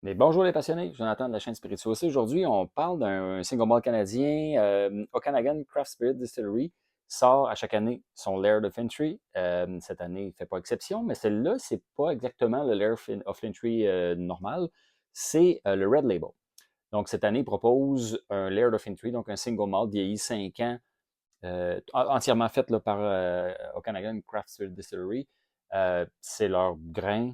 Mais bonjour les passionnés, Jonathan de la chaîne Spiritueux. Aujourd'hui, on parle d'un single malt canadien, Okanagan Craft Spirit Distillery, sort à chaque année son Laird of Entry. Cette année, il ne fait pas exception, mais celle-là, c'est pas exactement le Laird of Entry normal, c'est le Red Label. Donc cette année, il propose un Laird of Entry, donc un single malt vieilli 5 ans, entièrement fait là, par Okanagan Craft Spirit Distillery. C'est leur grain,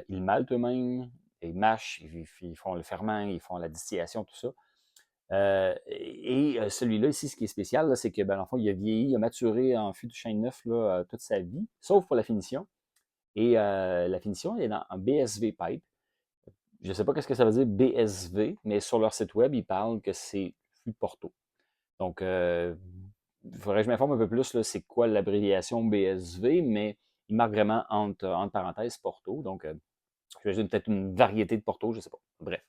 ils maltent eux-mêmes, ils mâchent, ils font le ferment, ils font la distillation, tout ça. Celui-là ici, ce qui est spécial, c'est que, ben, en fond, il a vieilli, il a maturé en fût de chêne neuf là, toute sa vie, sauf pour la finition. Et la finition est en BSV pipe. Je ne sais pas ce que ça veut dire BSV, mais sur leur site web, ils parlent que c'est fût de Porto. Donc, il faudrait que je m'informe un peu plus, là, c'est quoi l'abréviation BSV, mais il marque vraiment entre parenthèses Porto. Donc, j'imagine peut-être une variété de Porto, je ne sais pas. Bref.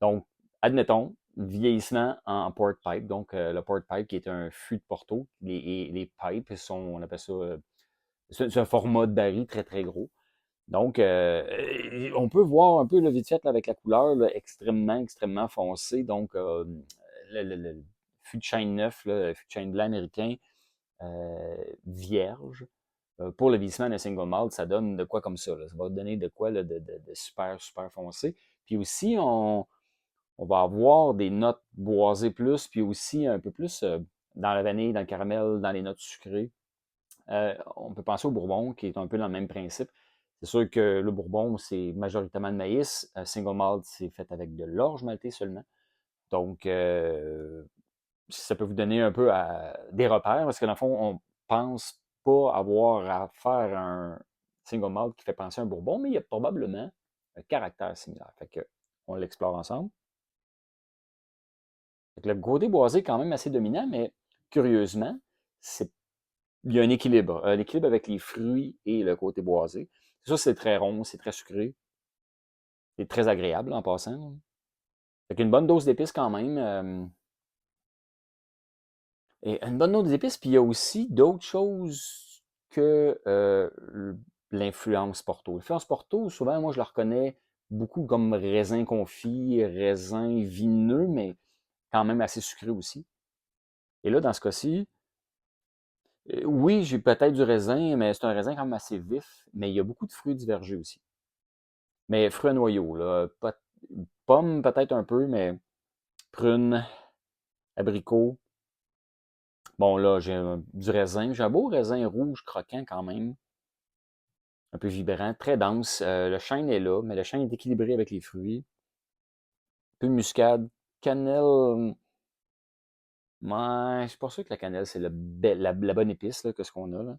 Donc, admettons, vieillissement en port pipe. Donc, le port pipe qui est un fût de Porto. Les pipes sont, on appelle ça, c'est un format de baril très, très gros. Donc, on peut voir un peu le vite fait là, avec la couleur là, extrêmement, extrêmement foncée. Donc, le fût de chêne neuf, là, le fût de chêne blanc américain, vierge. Pour le vieillissement d'un single malt, ça donne de quoi comme ça. Là. Ça va donner de quoi là, de super, super foncé. Puis aussi, on va avoir des notes boisées plus, puis aussi un peu plus dans la vanille, dans le caramel, dans les notes sucrées. On peut penser au bourbon, qui est un peu dans le même principe. C'est sûr que le bourbon, c'est majoritairement de maïs. Single malt, c'est fait avec de l'orge maltée seulement. Donc, ça peut vous donner un peu des repères, parce que dans le fond, on pense pas avoir à faire un single malt qui fait penser à un bourbon, mais il y a probablement un caractère similaire. Fait que, on l'explore ensemble. Fait que le côté boisé est quand même assez dominant, mais curieusement, il y a un équilibre avec les fruits et le côté boisé. Ça, c'est très rond, c'est très sucré, c'est très agréable en passant. Fait qu'une bonne dose d'épices quand même. Et une bonne dose d'épices, puis il y a aussi d'autres choses que l'influence Porto. L'influence Porto, souvent, moi, je la reconnais beaucoup comme raisin confit, raisin vineux, mais quand même assez sucré aussi. Et là, dans ce cas-ci, oui, j'ai peut-être du raisin, mais c'est un raisin quand même assez vif, mais il y a beaucoup de fruits divergés aussi. Mais fruits à noyaux, là, pommes peut-être un peu, mais prunes, abricots. Bon, là, j'ai du raisin. J'ai un beau raisin rouge croquant quand même, un peu vibrant, très dense. Le chêne est là, mais le chêne est équilibré avec les fruits. Un peu de muscade. Cannelle, ouais, je suis pas sûr que la cannelle, c'est la bonne épice là, que ce qu'on a. Là.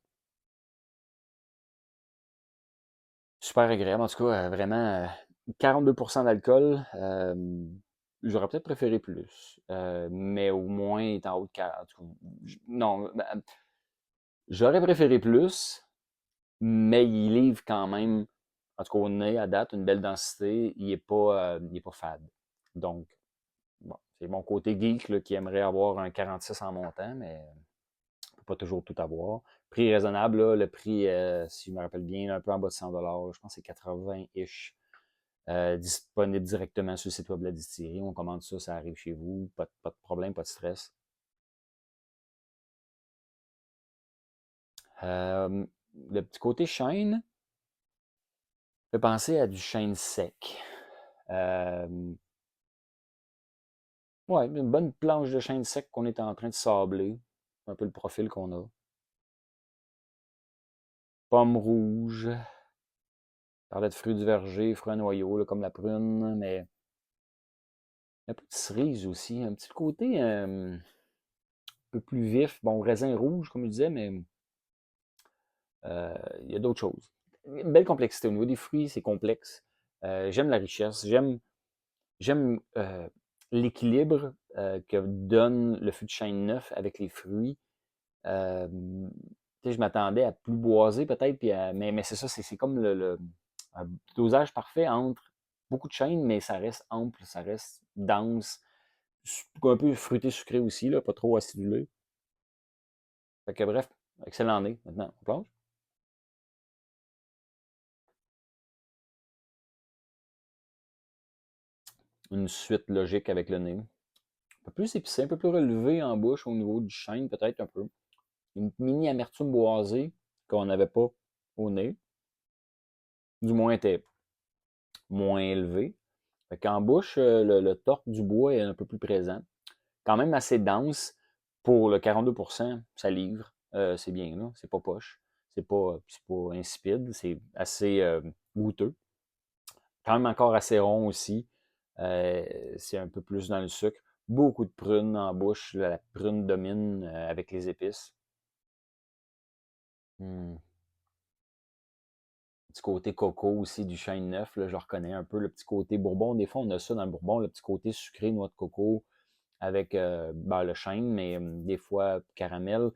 Super agréable, en tout cas, vraiment 42% d'alcool. J'aurais peut-être préféré plus, mais au moins, il est en haut de 40. Non, ben, j'aurais préféré plus, mais il livre quand même, en tout cas au nez, à date, une belle densité. Il est pas fade. Donc, bon, c'est mon côté geek là, qui aimerait avoir un 46 en montant, mais on peut pas toujours tout avoir. Prix raisonnable, là, le prix, si je me rappelle bien, un peu en bas de 100 $, je pense que c'est 80-ish. Disponible directement sur le site web de la distillerie. On commande ça, ça arrive chez vous. Pas de problème, pas de stress. Euh, le petit côté chêne fait penser à du chêne sec. Euh, ouais, une bonne planche de chêne sec qu'on est en train de sabler. Un peu le profil qu'on a. Pomme rouge. Parlait de fruits du verger, fruits à noyaux, là, comme la prune, mais un peu de cerise aussi. Un petit côté un peu plus vif. Bon, raisin rouge, comme je disais, mais il y a d'autres choses. Une belle complexité. Au niveau des fruits, c'est complexe. J'aime la richesse. J'aime l'équilibre que donne le fût de chêne neuf avec les fruits. Euh, je m'attendais à plus boisé peut-être, mais c'est ça, c'est comme un dosage parfait entre beaucoup de chêne, mais ça reste ample, ça reste dense, un peu fruité sucré aussi, là, pas trop acidulé. Fait que bref, excellent nez. Maintenant, on plonge. une suite logique avec le nez. Un peu plus épicé, un peu plus relevé en bouche au niveau du chêne, peut-être un peu. Une mini amertume boisée qu'on n'avait pas au nez. Du moins, était moins élevé. Fait qu'en bouche, le torque du bois est un peu plus présent. Quand même assez dense pour le 42%, ça livre. C'est bien, là. C'est pas poche. C'est pas insipide. C'est assez goûteux. Quand même encore assez rond aussi. C'est un peu plus dans le sucre. Beaucoup de prunes en bouche. La prune domine avec les épices. Hmm. Petit côté coco aussi du chêne neuf, là, je reconnais un peu le petit côté bourbon. Des fois, on a ça dans le bourbon, le petit côté sucré, noix de coco avec ben, le chêne, mais des fois caramel.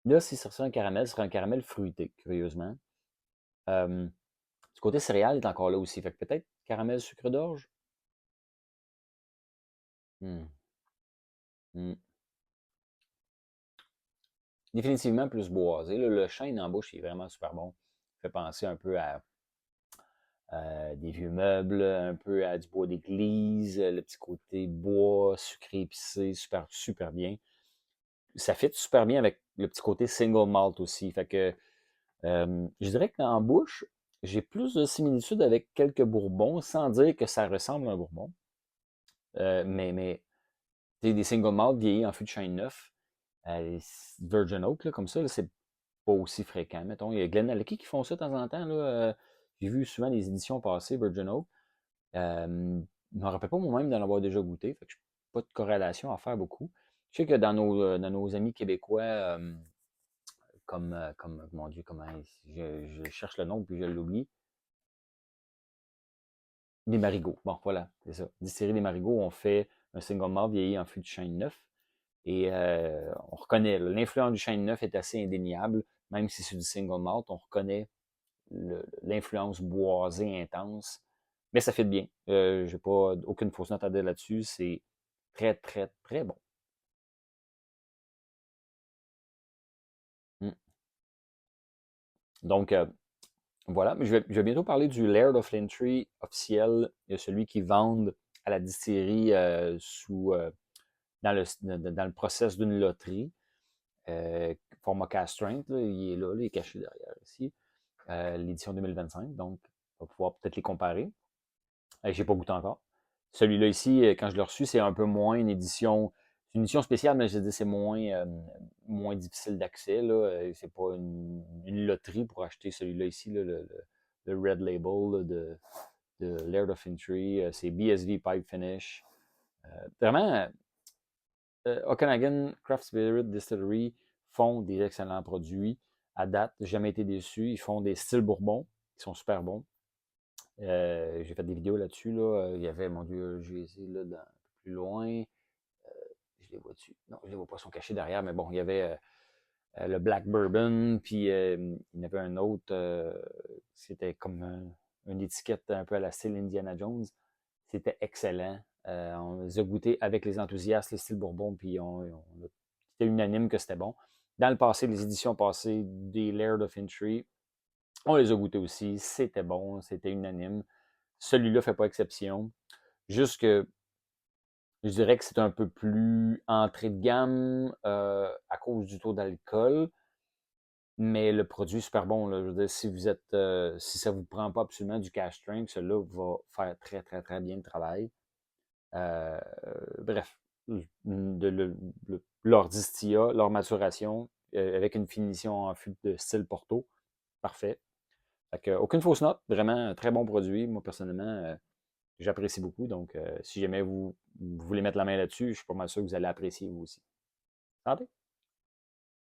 Là, si ça serait un caramel, ce serait un caramel fruité, curieusement. Du côté céréales est encore là aussi. Fait que peut-être caramel sucre d'orge. Hmm. Hmm. Définitivement plus boisé. Là, le chêne en bouche il est vraiment super bon. Fait penser un peu à des vieux meubles, un peu à du bois d'église, le petit côté bois, sucré, épicé, super, super bien. Ça fit super bien avec le petit côté single malt aussi. Fait que je dirais qu'en bouche, j'ai plus de similitudes avec quelques bourbons, sans dire que ça ressemble à un bourbon. Mais des single malt vieillis en fût de chêne neuf, Virgin Oak, là, comme ça, là, c'est pas aussi fréquent. Mettons, il y a Glenallachie qui font ça de temps en temps. Là, j'ai vu souvent les éditions passées, Virgin Oak. Je ne me rappelle pas moi-même d'en avoir déjà goûté. Fait que je n'ai pas de corrélation à faire beaucoup. Je sais que dans nos amis québécois, comme mon Dieu, comment je cherche le nom puis je l'oublie. Des marigots. Bon, voilà, c'est ça. Distillerie des marigots, on fait un single malt vieilli en fût de chêne neuf. Et on reconnaît, l'influence du chêne neuf est assez indéniable. Même si c'est du single malt, on reconnaît l'influence boisée intense. Mais ça fait bien. J'ai pas aucune fausse note à dire là-dessus. C'est très, très, très bon. Mm. Donc, voilà. Mais je vais bientôt parler du Laird of Lintry officiel, celui qui vendent à la distillerie dans le process d'une loterie. Format cast strength, là, il est caché derrière ici. L'édition 2025. Donc, on va pouvoir peut-être les comparer. J'ai pas goûté encore. Celui-là ici, quand je l'ai reçu, c'est un peu moins c'est une édition spéciale, mais je dis c'est moins difficile d'accès. C'est pas une loterie pour acheter celui-là ici, là, le Red Label là, de Laird of Fintry. C'est BSV Pipe Finish. Vraiment, Okanagan Craft Spirit Distillery font des excellents produits. À date, j'ai jamais été déçu. Ils font des styles bourbon qui sont super bons. J'ai fait des vidéos là-dessus. Là. Il y avait, mon Dieu, j'ai essayé là, un peu plus loin. Je les vois dessus. Non, je les vois pas, ils sont cachés derrière, mais bon, il y avait le Black Bourbon, puis il y en avait un autre, c'était comme une étiquette un peu à la style Indiana Jones. C'était excellent. On les a goûtés avec les enthousiastes, le style Bourbon, puis c'était unanime que c'était bon. Dans le passé, les éditions passées des Laird of Fintry, on les a goûtés aussi. C'était bon, c'était unanime. Celui-là ne fait pas exception. Juste que je dirais que c'est un peu plus entrée de gamme à cause du taux d'alcool. Mais le produit est super bon. Là. Je veux dire, si ça ne vous prend pas absolument du cash strength, celui-là va faire très, très, très bien le travail. Euh, bref, leur distillat, leur maturation, avec une finition en fût de style Porto, parfait. Fait que, aucune fausse note, vraiment un très bon produit. Moi, personnellement, j'apprécie beaucoup. Donc, si jamais vous voulez mettre la main là-dessus, je suis pas mal sûr que vous allez apprécier vous aussi. Santé!